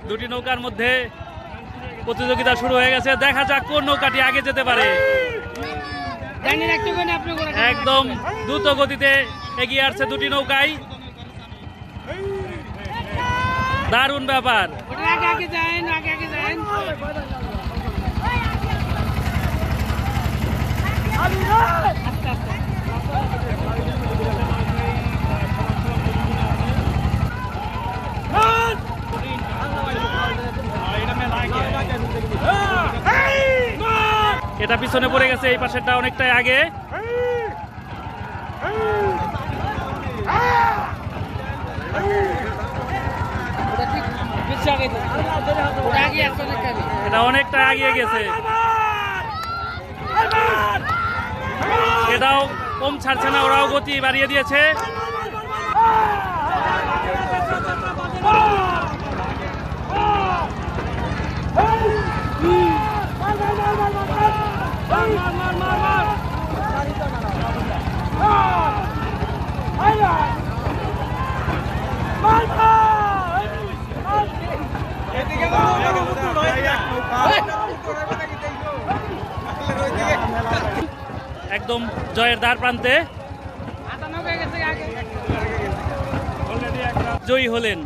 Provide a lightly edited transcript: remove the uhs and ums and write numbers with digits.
দুটি নৌকার মধ্যে প্রতিযোগিতা শুরু হয়ে গেছে। দেখা যাক কোন নৌকাটি আগে যেতে পারে। একদম দ্রুত গতিতে এগিয়ে আসছে দুটি নৌকায়। দারুণ ব্যাপার। এটা পিছনে পড়ে গেছে, এই পাশেরটা অনেকটাই আগে। এটা অনেকটা এগিয়ে গেছে, এটাও কম ছাড়ছে না, ওরাও গতি বাড়িয়ে দিয়েছে। একদম জয়ের দ্বার প্রান্তে জয়ী হলেন।